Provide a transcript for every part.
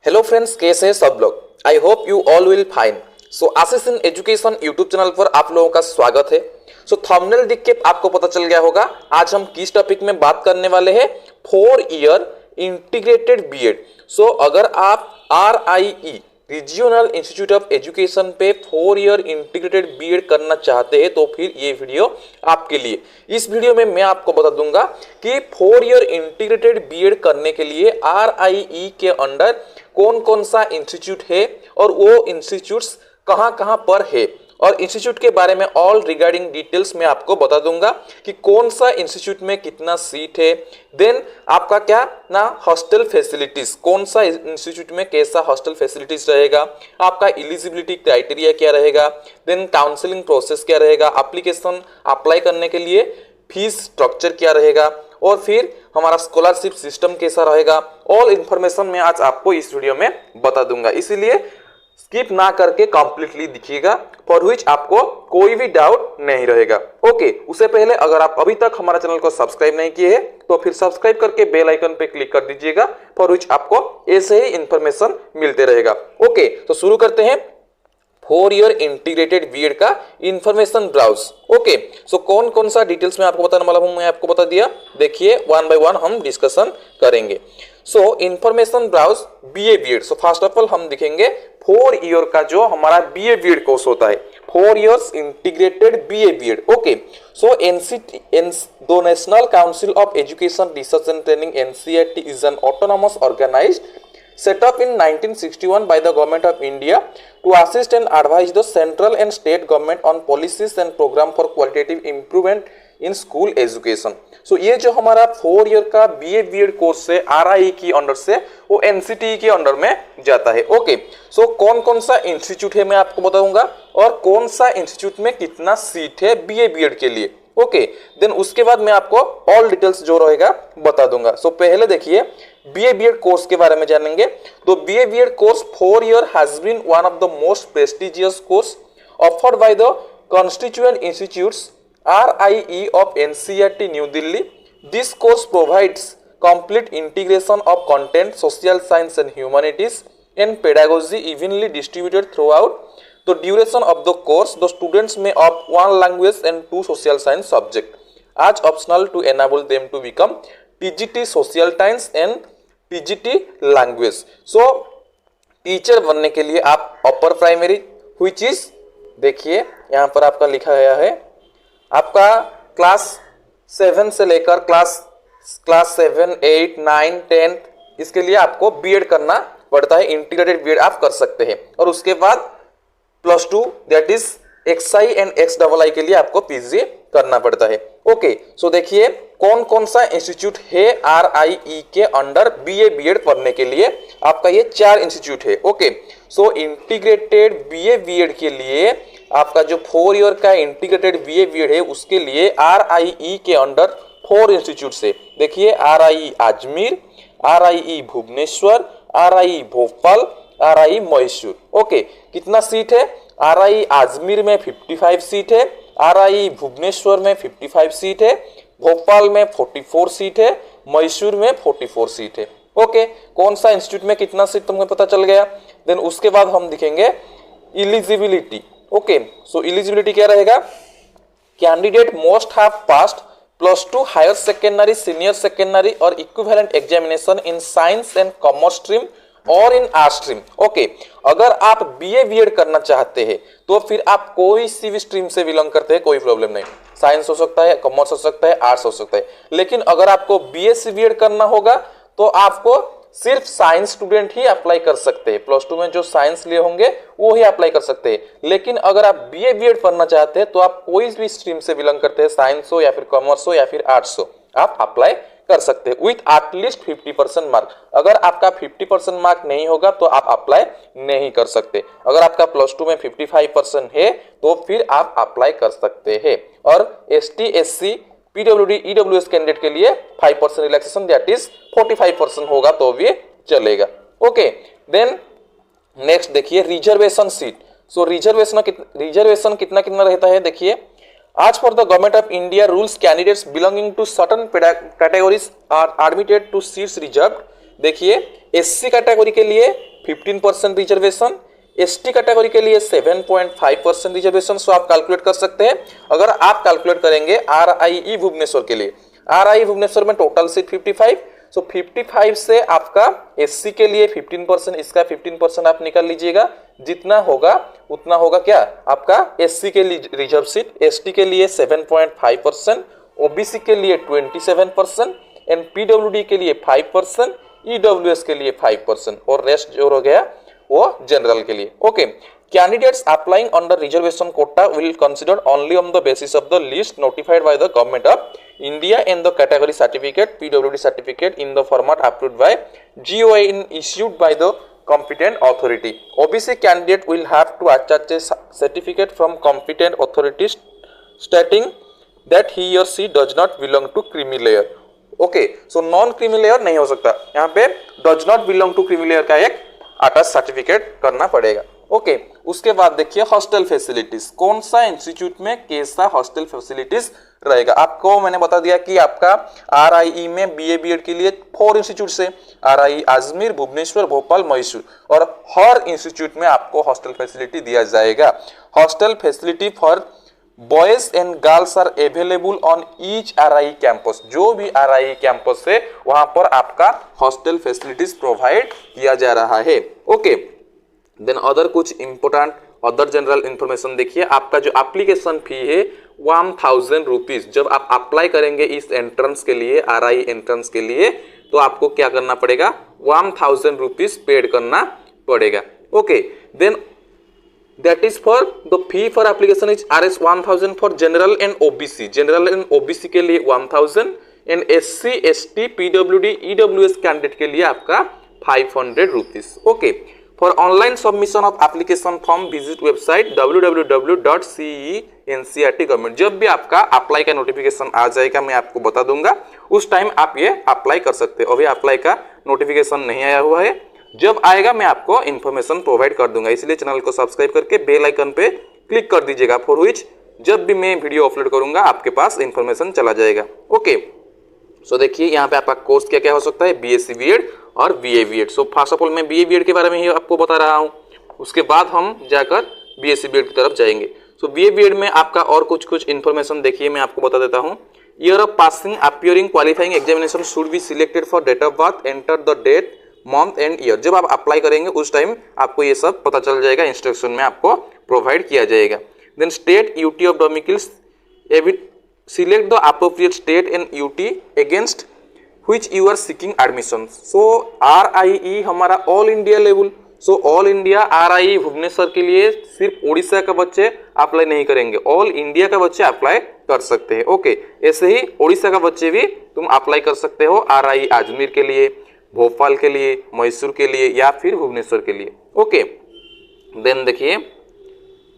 Hello friends, कैसे हैं सब लोग। I hope you all will fine. So Ashish in education YouTube channel पर आप लोगों का स्वागत है। सो थंबनेल देख के आपको पता चल गया होगा आज हम किस टॉपिक में बात करने वाले हैं। 4 ईयर इंटीग्रेटेड बीएड। सो अगर आप RIE regional institute of education पे 4 ईयर इंटीग्रेटेड बीएड करना चाहते हैं तो फिर ये वीडियो आपके लिए। इस वीडियो में मैं आपको बता दूंगा कि 4 ईयर इंटीग्रेटेड बीएड करने के लिए RIE के अंडर कौन कौन सा इंस्टीट्यूट है और वो इंस्टीट्यूट्स कहाँ कहाँ पर है, और इंस्टीट्यूट के बारे में ऑल रिगार्डिंग डिटेल्स मैं आपको बता दूंगा कि कौन सा इंस्टीट्यूट में कितना सीट है। देन आपका क्या ना हॉस्टल फैसिलिटीज, कौन सा इंस्टीट्यूट में कैसा हॉस्टल फैसिलिटीज रहेगा, आपका एलिजिबिलिटी क्राइटेरिया क्या रहेगा, देन काउंसलिंग प्रोसेस क्या रहेगा, एप्लीकेशन अप्लाई करने के लिए फीस स्ट्रक्चर क्या रहेगा, और फिर हमारा स्कॉलरशिप सिस्टम कैसा रहेगा। ऑल इंफॉर्मेशन मैं आज आपको इस वीडियो में बता दूंगा, इसीलिए स्किप ना करके कंप्लीटली देखिएगा, फॉर विच आपको कोई भी डाउट नहीं रहेगा। ओके, उससे पहले अगर आप अभी तक हमारा चैनल को सब्सक्राइब नहीं किए हैं तो फिर सब्सक्राइब करके बेल आइकन पे क्लिक कर दीजिएगा, फॉर विच आपको ऐसे ही इंफॉर्मेशन मिलते रहेगा। ओके, तो शुरू करते हैं 4 ईयर इंटीग्रेटेड बीएड का इंफॉर्मेशन ब्राउज। ओके, सो कौन कौन सा डिटेल्स में आपको बताने वाला हूं, मैं आपको बता दिया। देखिए वन बाय वन हम डिस्कशन करेंगे। So information browse BA BEd. So first of all हम देखेंगे 4 ईयर का जो हमारा बीए बीएड कोर्स होता है, 4 years integrated BA BEd. Okay, so NCT the National Council of Education Research and Training NCERT is an autonomous organized set up in 1961 by the government of India to assist and advise the central and state government on policies and program for qualitative improvement in school education. So ये जो हमारा 4 year का BA BEd course है RIE की under से, वो NCTE के under में जाता है। ओके, सो कौन कौन सा इंस्टीट्यूट है मैं आपको बताऊंगा, और कौन सा इंस्टीट्यूट में कितना सीट है बीए बीएड के लिए। ओके, देन उसके बाद मैं आपको ऑल डिटेल्स जो रहेगा बता दूंगा। सो पहले देखिए बीए बीएड कोर्स के बारे में जानेंगे। तो BA BEd course 4 year has been one of the most prestigious course offered by the constituent institutes RIE of NCERT New Delhi. This course provides complete integration of content, social science and humanities and pedagogy evenly distributed throughout the duration of the course. The students may opt one language and 2 social science subjects as optional to enable them to become TGT social science and TGT language. So teacher बनने के लिए आप upper primary which is, देखिए यहाँ पर आपका लिखा गया है, आपका क्लास 7 से लेकर क्लास 7, 8, 9, 10 इसके लिए आपको बीएड करना पड़ता है। इंटीग्रेटेड बीएड आप कर सकते हैं, और उसके बाद +2 that is XI and XII के लिए आपको PG करना पड़ता है। ओके, सो देखिए कौन कौन सा इंस्टीट्यूट है RIE के अंडर बीए बीएड पढ़ने के लिए। आपका ये 4 इंस्टीट्यूट है। ओके, सो इंटीग्रेटेड बीए बीएड के लिए आपका जो 4 ईयर का इंटीग्रेटेड बीए बीएड है उसके लिए RIE के अंडर 4 इंस्टीट्यूट है। देखिए RIE Ajmer, RIE Bhubaneswar, RIE Bhopal, RIE Mysore. Okay, कितना सीट है? RIE अजमेर में 55 सीट है, RIE भुवनेश्वर में 55 सीट है, भोपाल में 44 सीट है, मैसूर में 44 सीट है। ओके, कौन सा इंस्टीट्यूट में कितना सीट तुमको पता चल गया। देन उसके बाद हम दिखेंगे एलिजिबिलिटी। ओके, सो एलिजिबिलिटी क्या रहेगा? Candidate most have passed +2 higher secondary, senior secondary और equivalent examination in science and commerce stream और इन आर्ट स्ट्रीम। ओके, अगर आप बीए बीएड करना चाहते हैं तो फिर आप कोई सी भी स्ट्रीम से बिलोंग करते हैं, कोई प्रॉब्लम नहीं। साइंस हो सकता है, कॉमर्स हो सकता है, आर्ट्स हो सकता है, लेकिन अगर आपको बीएससी बीएड करना होगा तो आपको सिर्फ साइंस स्टूडेंट ही अप्लाई कर सकते हैं। +2 में जो साइंस लिए होंगे वो ही अप्लाई कर सकते हैं। लेकिन अगर आप बीए बीएड पढ़ना चाहते हैं तो आप कोई भी स्ट्रीम से बिलोंग करते हैं, साइंस हो या फिर कॉमर्स हो या फिर आर्ट्स हो, आप अप्लाई कर सकते हैं विथ एटलीस्ट 50% मार्क। अगर आपका 50% मार्क नहीं होगा तो आप अप्लाई नहीं कर सकते। अगर आपका +2 में 55% है तो फिर आप अप्लाई कर सकते हैं। और ST SC PWD EWS candidate के लिए 5% रिलैक्सेशन दैट इज 45% होगा तो भी चलेगा। ओके, देन नेक्स्ट देखिए रिजर्वेशन सीट। सो रिजर्वेशन कितना कितना रहता है। देखिए As per the Government of India rules, candidates belonging to certain categories are admitted to seats reserved. देखिए SC कैटेगरी के लिए 15% रिजर्वेशन, एसटी कैटेगरी के लिए 7.5% रिजर्वेशन। सो आप कैलकुलेट कर सकते हैं। अगर आप कैलकुलेट करेंगे आरआईई भुवनेश्वर के लिए, आरआई भुवनेश्वर में टोटल सीट 55, सो 55 से आपका एससी के लिए 15%, इसका 15% आप निकाल लीजिएगा, जितना होगा उतना होगा क्या आपका एससी के लिए रिजर्व सीट, एसटी के लिए 7.5%, ओबीसी के लिए 27% एंड पीडब्ल्यूडी के लिए 5%, ईडब्ल्यूएस के लिए 5% और रेस्ट जो हो गया वो जनरल के लिए। Okay, candidates applying under reservation quota will considered only on the basis of the list notified by the government of India and the category certificate, PWD certificate in the format approved by GOI issued by the competent authority. OBC candidate will have to attach a certificate from competent authorities stating that he or she does not belong to creamy layer. Okay, so non creamy layer नहीं हो सकता, यहाँ पे does not belong to creamy layer का एक attach certificate करना पड़ेगा। Okay, उसके बाद देखिए हॉस्टल फैसिलिटीज, कौन सा इंस्टीट्यूट में कैसा हॉस्टल फैसिलिटीज रहेगा। आपको मैंने बता दिया कि आपका आरआईई में बीए बीएड के लिए 4 इंस्टीट्यूट है, आरआई अजमेर, भुवनेश्वर, भोपाल, मैसूर, और हर इंस्टीट्यूट में आपको हॉस्टल फैसिलिटी दिया जाएगा। Hostel facility for boys and girls are available on each RI campus, जो भी आरआई कैंपस है वहां पर आपका हॉस्टल फैसिलिटीज प्रोवाइड किया जा रहा है। ओके, देन अदर कुछ इंपोर्टेंट अदर जनरल इंफॉर्मेशन देखिए। आपका जो एप्लीकेशन फी है 1000 रुपीज, जब आप अप्लाई करेंगे इस एंट्रेंस के लिए, आरआई एंट्रेंस के लिए, तो आपको क्या करना पड़ेगा, 1000 रुपीज पेड करना पड़ेगा। Okay, then that is for the fee for application is Rs 1000 for general and OBC, general and OBC के लिए 1000 and SC ST PWD EWS candidate के लिए आपका 500 rupees. Okay, for online submission of application form visit website www.cencrt government. जब भी आपका apply का notification आ जाएगा मैं आपको बता दूंगा, उस टाइम आप ये अप्लाई कर सकते हो। अभी अप्लाई का नोटिफिकेशन नहीं आया हुआ है, जब आएगा मैं आपको इन्फॉर्मेशन प्रोवाइड कर दूंगा, इसलिए चैनल को सब्सक्राइब करके बेल आइकन पे क्लिक कर दीजिएगा, फॉर विच जब भी मैं वीडियो अपलोड करूंगा आपके पास इन्फॉर्मेशन चला जाएगा। ओके, सो देखिए यहाँ पे आपका कोर्स क्या क्या हो सकता है, बीएससी बीएड और BA BEd. So first of all मैं बीए बीएड के बारे में ही आपको बता रहा हूँ, उसके बाद हम जाकर बीएससी बीएड की तरफ जाएंगे। सो बीए बीएड में आपका और कुछ इन्फॉर्मेशन देखिए मैं आपको बता देता हूँ। Year of passing appearing qualifying examination should be selected for date of birth, enter the date, month and year. जब आप अप्लाई करेंगे उस टाइम आपको ये सब पता चल जाएगा, इंस्ट्रक्शन में आपको प्रोवाइड किया जाएगा। Then state UT of domiciles, select the appropriate state and UT against which you are seeking admission. So RIE हमारा all India level, so all India RI Bhubaneswar के लिए सिर्फ उड़ीसा का बच्चे अप्लाई नहीं करेंगे, ऑल इंडिया का बच्चे अप्लाई कर सकते हैं। ओके, ऐसे ही उड़ीसा का बच्चे भी तुम अप्लाई कर सकते हो आरआई अजमेर के लिए, भोपाल के लिए, मैसूर के लिए या फिर भुवनेश्वर के लिए। ओके, देन देखिए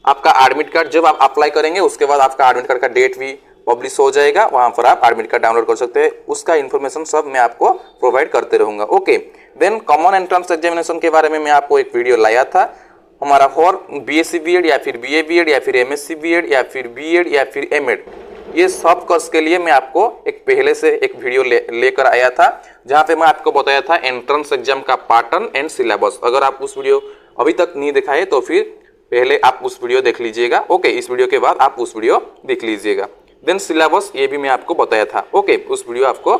आपका एडमिट कार्ड जब आप अप्लाई करेंगे उसके बाद आपका एडमिट कार्ड का डेट भी पब्लिश हो जाएगा, वहां पर आप एडमिट कार्ड डाउनलोड कर सकते हैं, उसका इन्फॉर्मेशन सब मैं आपको प्रोवाइड करते रहूंगा। Okay, then common entrance examination के बारे में मैं आपको एक वीडियो लाया था, हमारा फॉर बीएससी बीएड या फिर बीए बीएड या फिर एमएससी बीएड या फिर बीएड या फिर एमएड, ये सब कोर्स के लिए मैं आपको एक पहले से एक वीडियो लेकर आया था, जहां पे मैं आपको बताया था एंट्रेंस एग्जाम का पैटर्न एंड सिलेबस। अगर आप उस वीडियो अभी तक नहीं देखा है तो फिर पहले आप उस वीडियो देख लीजिएगा। ओके, इस वीडियो के बाद आप उस वीडियो देख लीजिएगा। देन सिलेबस ये भी मैं आपको बताया था। ओके, उस वीडियो आपको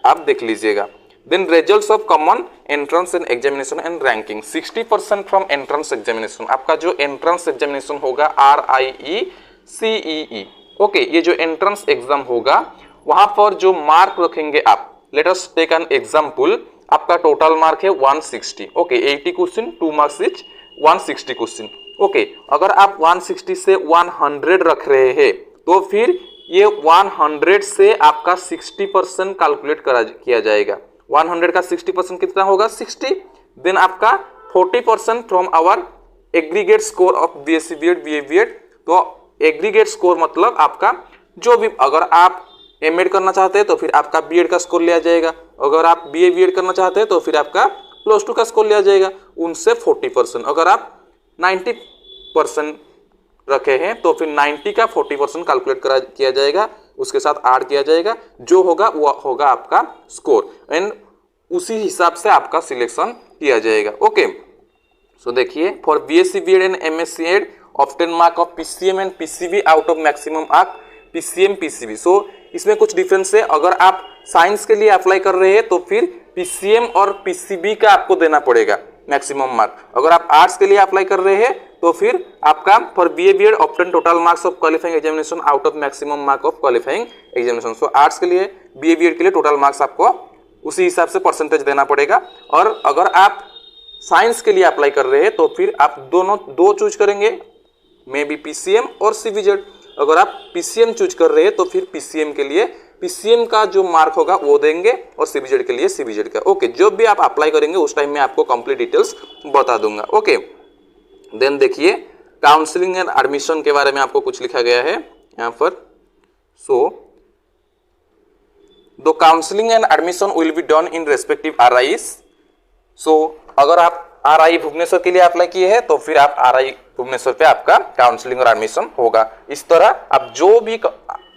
आप देख लीजिएगा। Then results of common entrance and examination and ranking, 60% from entrance examination. आपका जो एंट्रेंस एग्जामिनेशन होगा आरआईई सीईई, ओके, ये जो एंट्रेंस एग्जाम होगा वहां पर जो मार्क रखेंगे आप, let us take an example, आपका टोटल मार्क है 160। Okay, 80 question, 2 marks each, 160 question. Okay, अगर आप 160 से 100 रख रहे हैं तो फिर ये 100 से आपका 60% कैलकुलेट किया जाएगा। 100 का 60% कितना होगा, 60। देन आपका 40% from our aggregate score of BSc BEd BA BEd. तो एग्रीगेट स्कोर मतलब आपका जो भी, अगर आप एमएड करना चाहते हैं तो फिर आपका बीएड का स्कोर लिया जाएगा, अगर आप बीए बीएड करना चाहते हैं तो फिर आपका +2 का स्कोर लिया जाएगा, उनसे 40%। अगर आप 90% रखे हैं तो फिर 90 का 40% कैलकुलेट किया जाएगा, उसके साथ ऐड किया जाएगा, जो होगा वो होगा आपका स्कोर, एंड उसी हिसाब से आपका सिलेक्शन किया जाएगा। ओके, सो देखिए for BSc BEd and MSc Ed obtain mark of PCM and PCB out of maximum mark PCM PCB. So इसमें कुछ डिफरेंस है, अगर आप साइंस के लिए अप्लाई कर रहे हैं तो फिर पीसीएम और पीसीबी का आपको देना पड़ेगा मैक्सिमम मार्क। अगर आप आर्ट्स के लिए अप्लाई कर रहे हैं तो फिर आपका for BA BEd obtain total marks of qualifying examination out of maximum mark of qualifying examination. So arts के लिए बीए बीएड के लिए टोटल मार्क्स आपको उसी हिसाब से परसेंटेज देना पड़ेगा। और अगर आप साइंस के लिए अप्लाई कर रहे हैं तो फिर आप दो चूज करेंगे, मे बी पीसीएम और सीबीजेड। अगर आप पीसीएम चूज कर रहे हैं तो फिर पीसीएम के लिए पीसीएम का जो मार्क होगा वो देंगे और सीबीजेड के लिए सीबीजेड का। ओके, जब भी आप अप्लाई करेंगे उस टाइम में आपको कंप्लीट डिटेल्स बता दूंगा। ओके, देन देखिए काउंसलिंग एंड एडमिशन के बारे में आपको कुछ लिखा गया है यहाँ पर। So the counselling and admission will be done in respective RIs. So अगर आप आरआई भुवनेश्वर के लिए अप्लाई किए हैं तो फिर आप आरआई भुवनेश्वर पे आपका काउंसलिंग और एडमिशन होगा। इस तरह आप जो भी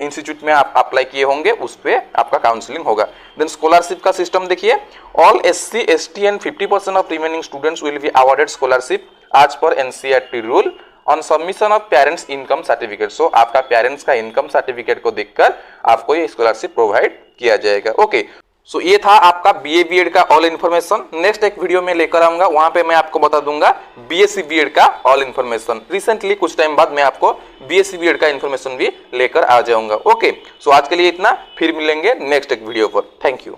इंस्टीट्यूट में आप अप्लाई किए होंगे उस पे आपका काउंसलिंग होगा। देन स्कॉलरशिप का सिस्टम देखिए, all SC ST and 50% of remaining students will be awarded scholarship as per NCERT rule on submission of parents income certificate. So आपका पेरेंट्स का इनकम सर्टिफिकेट को देखकर आपको ये स्कॉलरशिप प्रोवाइड किया जाएगा। ओके, सो ये था आपका बीए बीएड का ऑल इन्फॉर्मेशन। नेक्स्ट एक वीडियो में लेकर आऊंगा, वहां पे मैं आपको बता दूंगा बीएससी बीएड का ऑल इन्फॉर्मेशन। रिसेंटली कुछ टाइम बाद मैं आपको बीएससी बीएड का इन्फॉर्मेशन भी लेकर आ जाऊंगा। ओके, सो आज के लिए इतना, फिर मिलेंगे नेक्स्ट एक वीडियो पर। Thank you.